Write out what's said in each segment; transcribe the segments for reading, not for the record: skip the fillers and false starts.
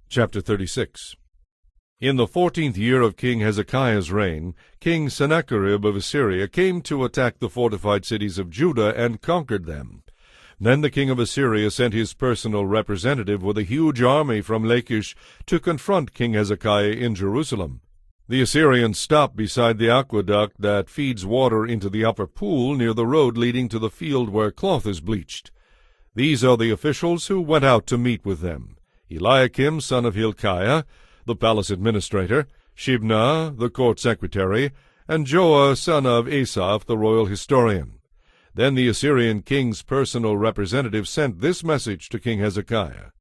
Chapter 36. In the 14th year of King Hezekiah's reign, King Sennacherib of Assyria came to attack the fortified cities of Judah and conquered them. Then the king of Assyria sent his personal representative with a huge army from Lachish to confront King Hezekiah in Jerusalem. The Assyrians stopped beside the aqueduct that feeds water into the upper pool near the road leading to the field where cloth is bleached. These are the officials who went out to meet with them: Eliakim, son of Hilkiah, the palace administrator, Shebna, the court secretary, and Joah, son of Asaph, the royal historian. Then the Assyrian king's personal representative sent this message to King Hezekiah.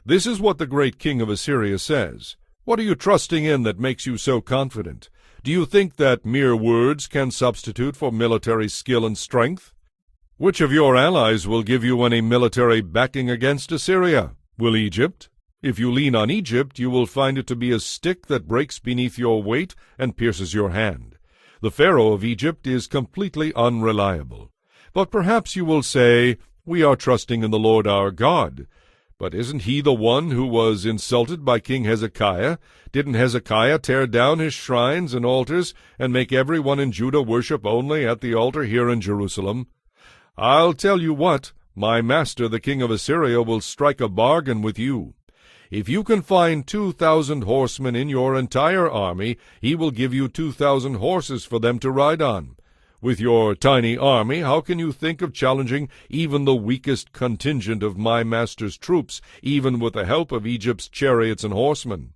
"This is what the great king of Assyria says. What are you trusting in that makes you so confident? Do you think that mere words can substitute for military skill and strength? Which of your allies will give you any military backing against Assyria? Will Egypt? If you lean on Egypt, you will find it to be a stick that breaks beneath your weight and pierces your hand. The Pharaoh of Egypt is completely unreliable. But perhaps you will say, 'We are trusting in the Lord our God.' But isn't he the one who was insulted by King Hezekiah? Didn't Hezekiah tear down his shrines and altars and make everyone in Judah worship only at the altar here in Jerusalem? I'll tell you what, my master the king of Assyria will strike a bargain with you. If you can find 2,000 horsemen in your entire army, he will give you 2,000 horses for them to ride on. With your tiny army, how can you think of challenging even the weakest contingent of my master's troops, even with the help of Egypt's chariots and horsemen?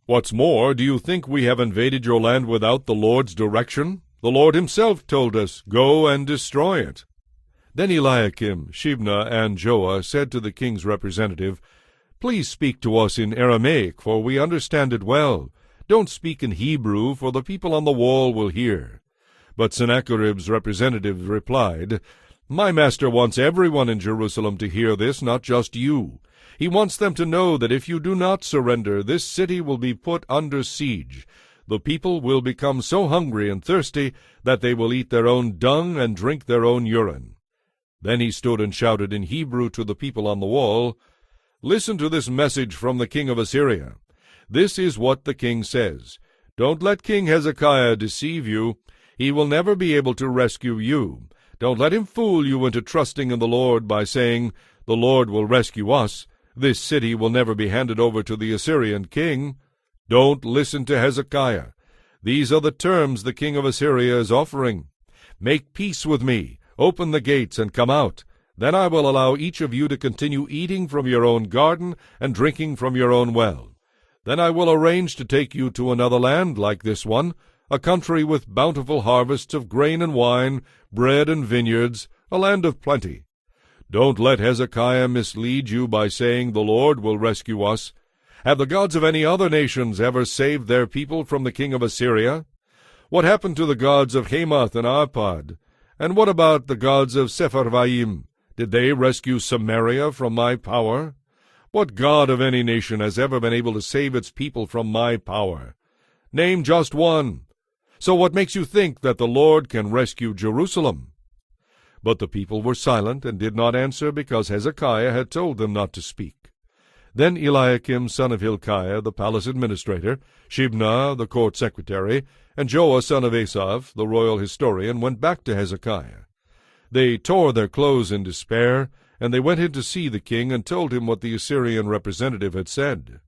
What's more, do you think we have invaded your land without the Lord's direction? The Lord himself told us, 'Go and destroy it.'" Then Eliakim, Shebna, and Joah said to the king's representative, "Please speak to us in Aramaic, for we understand it well. Don't speak in Hebrew, for the people on the wall will hear." But Sennacherib's representative replied, "My master wants everyone in Jerusalem to hear this, not just you. He wants them to know that if you do not surrender, this city will be put under siege. The people will become so hungry and thirsty that they will eat their own dung and drink their own urine." Then he stood and shouted in Hebrew to the people on the wall, "Listen to this message from the king of Assyria. This is what the king says. Don't let King Hezekiah deceive you. He will never be able to rescue you. Don't let him fool you into trusting in the Lord by saying, 'The Lord will rescue us. This city will never be handed over to the Assyrian king.' Don't listen to Hezekiah. These are the terms the king of Assyria is offering. 'Make peace with me. Open the gates and come out. Then I will allow each of you to continue eating from your own garden and drinking from your own well. Then I will arrange to take you to another land like this one, a country with bountiful harvests of grain and wine, bread and vineyards, a land of plenty.' Don't let Hezekiah mislead you by saying, 'The Lord will rescue us.' Have the gods of any other nations ever saved their people from the king of Assyria? What happened to the gods of Hamath and Arpad? And what about the gods of Sepharvaim? Did they rescue Samaria from my power? What god of any nation has ever been able to save its people from my power? Name just one. So what makes you think that the Lord can rescue Jerusalem?" But the people were silent and did not answer because Hezekiah had told them not to speak. Then Eliakim, son of Hilkiah, the palace administrator, Shebna, the court secretary, and Joah, son of Asaph, the royal historian, went back to Hezekiah. They tore their clothes in despair, and they went in to see the king and told him what the Assyrian representative had said.